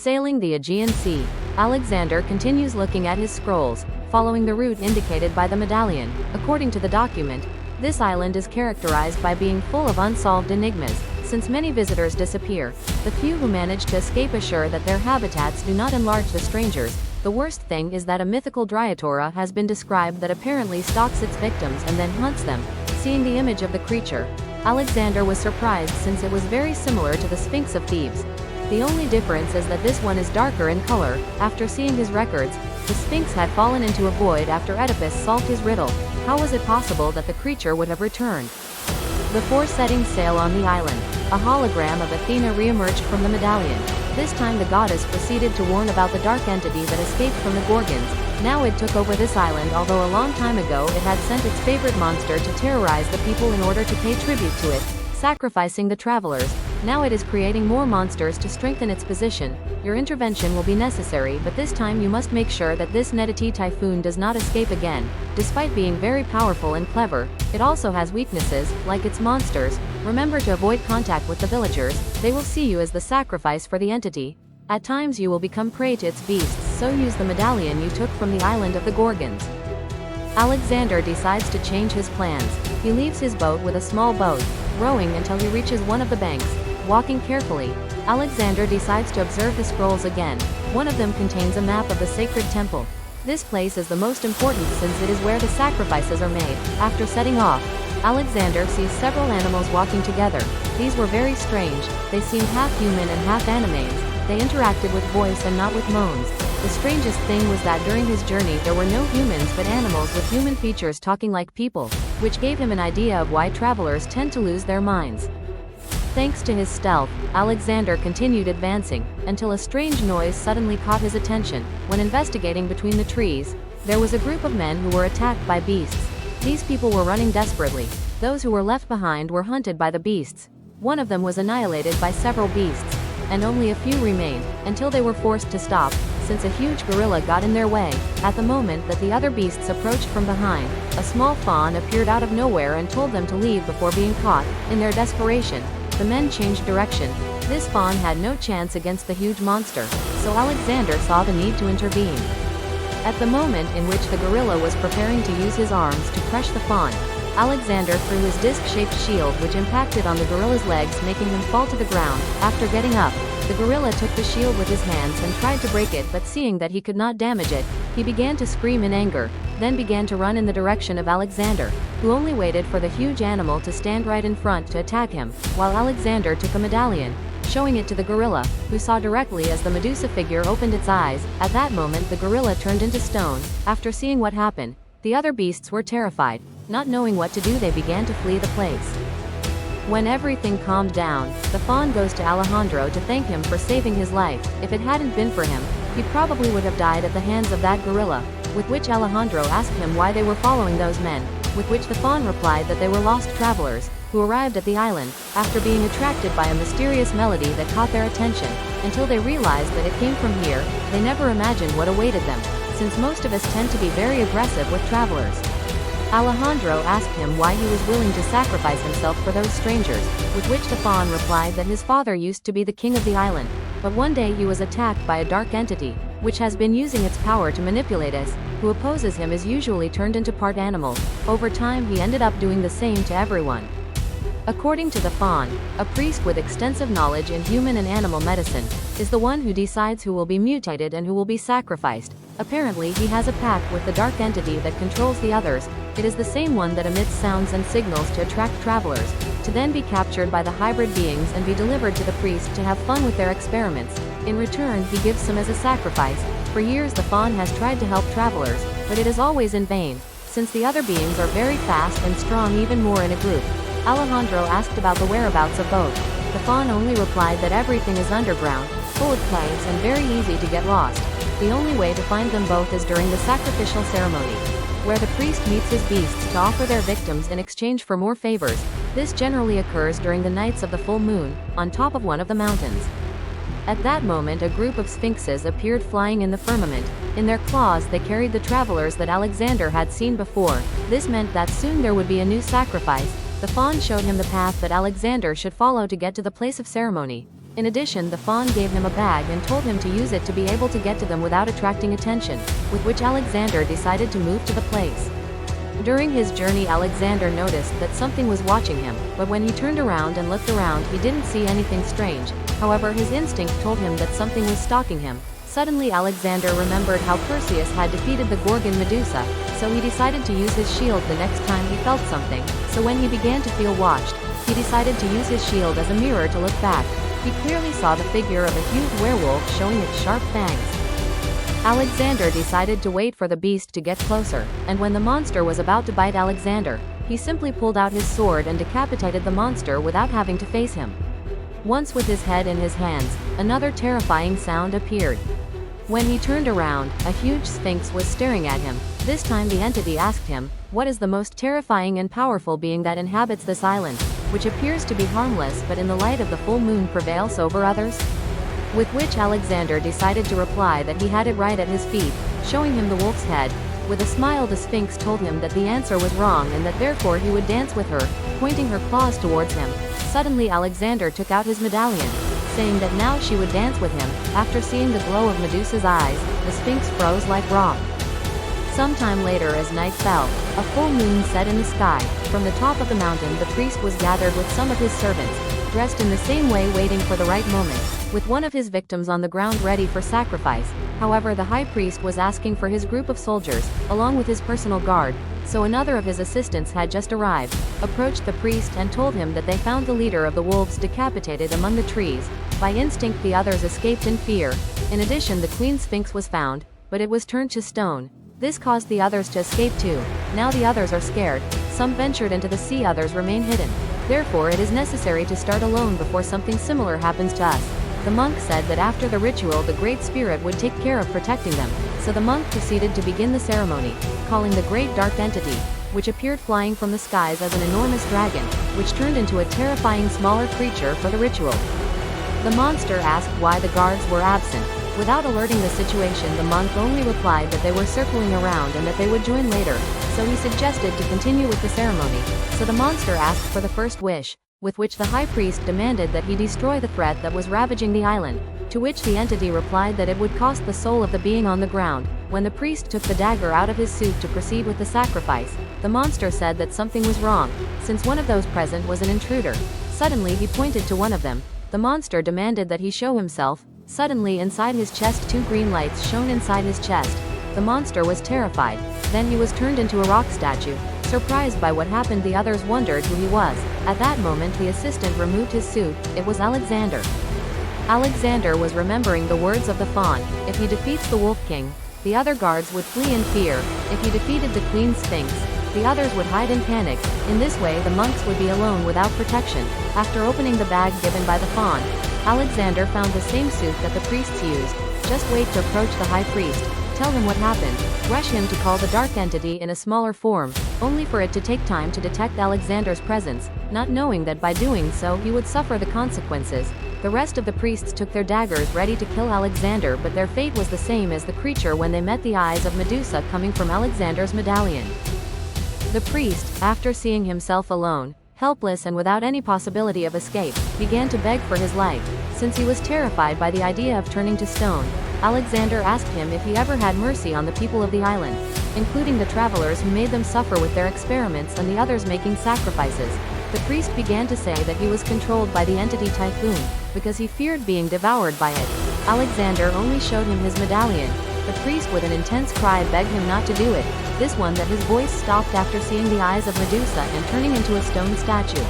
Sailing the Aegean Sea, Alexander continues looking at his scrolls, following the route indicated by the medallion. According to the document, this island is characterized by being full of unsolved enigmas. Since many visitors disappear, the few who manage to escape assure that their habitats do not enlarge the strangers. The worst thing is that a mythical Dryatora has been described that apparently stalks its victims and then hunts them. Seeing the image of the creature, Alexander was surprised since it was very similar to the Sphinx of Thebes. The only difference is that this one is darker in color. After seeing his records, the Sphinx had fallen into a void after Oedipus solved his riddle. How was it possible that the creature would have returned? Before setting sail on the island, a hologram of Athena re-emerged from the medallion. This time the goddess proceeded to warn about the dark entity that escaped from the Gorgons. Now it took over this island, although a long time ago it had sent its favorite monster to terrorize the people in order to pay tribute to it, sacrificing the travelers. Now it is creating more monsters to strengthen its position. Your intervention will be necessary, but this time you must make sure that this Netiti typhoon does not escape again. Despite being very powerful and clever, it also has weaknesses, like its monsters. Remember to avoid contact with the villagers, they will see you as the sacrifice for the entity. At times you will become prey to its beasts, so use the medallion you took from the island of the Gorgons. Alexander decides to change his plans. He leaves his boat with a small boat, rowing until he reaches one of the banks. Walking carefully, Alexander decides to observe the scrolls again. One of them contains a map of the sacred temple. This place is the most important since it is where the sacrifices are made. After setting off, Alexander sees several animals walking together. These were very strange. They seemed half human and half animes. They interacted with voice and not with moans. The strangest thing was that during his journey there were no humans but animals with human features talking like people, which gave him an idea of why travelers tend to lose their minds. Thanks to his stealth, Alexander continued advancing, until a strange noise suddenly caught his attention. When investigating between the trees, there was a group of men who were attacked by beasts. These people were running desperately. Those who were left behind were hunted by the beasts. One of them was annihilated by several beasts, and only a few remained, until they were forced to stop, since a huge gorilla got in their way. At the moment that the other beasts approached from behind, a small fawn appeared out of nowhere and told them to leave before being caught. In their desperation, the men changed direction. This fawn had no chance against the huge monster, so Alexander saw the need to intervene. At the moment in which the gorilla was preparing to use his arms to crush the fawn, Alexander threw his disc-shaped shield, which impacted on the gorilla's legs, making him fall to the ground. After getting up, the gorilla took the shield with his hands and tried to break it, but seeing that he could not damage it, he began to scream in anger, then began to run in the direction of Alexander, who only waited for the huge animal to stand right in front to attack him, while Alexander took a medallion, showing it to the gorilla, who saw directly as the Medusa figure opened its eyes. At that moment the gorilla turned into stone. After seeing what happened, the other beasts were terrified. Not knowing what to do, they began to flee the place. When everything calmed down, the fawn goes to Alejandro to thank him for saving his life. If it hadn't been for him, he probably would have died at the hands of that gorilla, with which Alejandro asked him why they were following those men, with which the fawn replied that they were lost travelers, who arrived at the island, after being attracted by a mysterious melody that caught their attention. Until they realized that it came from here, they never imagined what awaited them, since most of us tend to be very aggressive with travelers. Alejandro asked him why he was willing to sacrifice himself for those strangers, with which the fawn replied that his father used to be the king of the island, but one day he was attacked by a dark entity, which has been using its power to manipulate us. Who opposes him is usually turned into part animal. Over time he ended up doing the same to everyone. According to the fawn, a priest with extensive knowledge in human and animal medicine is the one who decides who will be mutated and who will be sacrificed. Apparently he has a pact with the dark entity that controls the others. It is the same one that emits sounds and signals to attract travelers, to then be captured by the hybrid beings and be delivered to the priest to have fun with their experiments. In return he gives some as a sacrifice. For years the fawn has tried to help travelers, but it is always in vain, since the other beings are very fast and strong, even more in a group. Alejandro asked about the whereabouts of both. The fawn only replied that everything is underground, full of caves and very easy to get lost. The only way to find them both is during the sacrificial ceremony, where the priest meets his beasts to offer their victims in exchange for more favors. This generally occurs during the nights of the full moon, on top of one of the mountains. At that moment a group of sphinxes appeared flying in the firmament. In their claws they carried the travelers that Alexander had seen before. This meant that soon there would be a new sacrifice. The fawn showed him the path that Alexander should follow to get to the place of ceremony. In addition, the fawn gave him a bag and told him to use it to be able to get to them without attracting attention, with which Alexander decided to move to the place. During his journey, Alexander noticed that something was watching him, but when he turned around and looked around, he didn't see anything strange. However, his instinct told him that something was stalking him. Suddenly, Alexander remembered how Perseus had defeated the Gorgon Medusa, so he decided to use his shield the next time he felt something. So when he began to feel watched, he decided to use his shield as a mirror to look back. He clearly saw the figure of a huge werewolf showing its sharp fangs. Alexander decided to wait for the beast to get closer, and when the monster was about to bite Alexander, he simply pulled out his sword and decapitated the monster without having to face him. Once with his head in his hands, another terrifying sound appeared. When he turned around, a huge sphinx was staring at him. This time the entity asked him, "What is the most terrifying and powerful being that inhabits this island, which appears to be harmless but in the light of the full moon prevails over others?" With which Alexander decided to reply that he had it right at his feet, showing him the wolf's head. With a smile, the sphinx told him that the answer was wrong and that therefore he would dance with her, pointing her claws towards him. Suddenly Alexander took out his medallion, saying that now she would dance with him. After seeing the glow of Medusa's eyes, the sphinx froze like rock. Sometime later, as night fell, a full moon set in the sky. From the top of the mountain, the priest was gathered with some of his servants, dressed in the same way, waiting for the right moment, with one of his victims on the ground ready for sacrifice. However, the high priest was asking for his group of soldiers, along with his personal guard, so another of his assistants had just arrived, approached the priest and told him that they found the leader of the wolves decapitated among the trees. By instinct, the others escaped in fear. In addition, the queen sphinx was found, but it was turned to stone. This caused the others to escape too. Now the others are scared. Some ventured into the sea, others remain hidden. Therefore, it is necessary to start alone before something similar happens to us. The monk said that after the ritual, the Great Spirit would take care of protecting them. So the monk proceeded to begin the ceremony, calling the Great Dark Entity, which appeared flying from the skies as an enormous dragon, which turned into a terrifying smaller creature for the ritual. The monster asked why the guards were absent. Without alerting the situation, the monk only replied that they were circling around and that they would join later, so he suggested to continue with the ceremony. So the monster asked for the first wish, with which the high priest demanded that he destroy the threat that was ravaging the island, to which the entity replied that it would cost the soul of the being on the ground. When the priest took the dagger out of his suit to proceed with the sacrifice, the monster said that something was wrong, since one of those present was an intruder. Suddenly he pointed to one of them. The monster demanded that he show himself. Suddenly inside his chest, two green lights shone inside his chest. The monster was terrified. Then he was turned into a rock statue. Surprised by what happened, the others wondered who he was. At that moment, the assistant removed his suit. It was Alexander. Alexander was remembering the words of the fawn. If he defeats the Wolf King, the other guards would flee in fear. If he defeated the Queen Sphinx, the others would hide in panic. In this way, the monks would be alone without protection. After opening the bag given by the fawn, Alexander found the same suit that the priests used. Just wait to approach the high priest, tell him what happened, rush him to call the dark entity in a smaller form, only for it to take time to detect Alexander's presence, not knowing that by doing so he would suffer the consequences. The rest of the priests took their daggers ready to kill Alexander, but their fate was the same as the creature when they met the eyes of Medusa coming from Alexander's medallion. The priest, after seeing himself alone, helpless and without any possibility of escape, began to beg for his life. Since he was terrified by the idea of turning to stone, Alexander asked him if he ever had mercy on the people of the island, including the travelers who made them suffer with their experiments and the others making sacrifices. The priest began to say that he was controlled by the entity Typhoon, because he feared being devoured by it. Alexander only showed him his medallion. The priest with an intense cry begged him not to do it. This one that his voice stopped after seeing the eyes of Medusa and turning into a stone statue.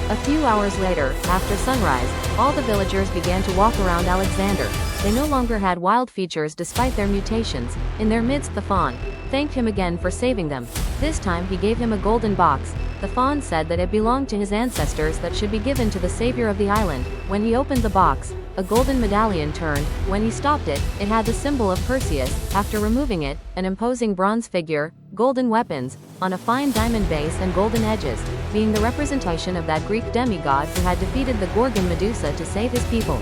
A few hours later, after sunrise, all the villagers began to walk around Alexander. They no longer had wild features despite their mutations. In their midst, the fawn thanked him again for saving them. This time he gave him a golden box. The fawn said that it belonged to his ancestors, that should be given to the savior of the island. When he opened the box, a golden medallion turned. When he stopped it, it had the symbol of Perseus. After removing it, an imposing bronze figure, golden weapons, on a fine diamond base and golden edges, being the representation of that Greek demigod who had defeated the Gorgon Medusa to save his people.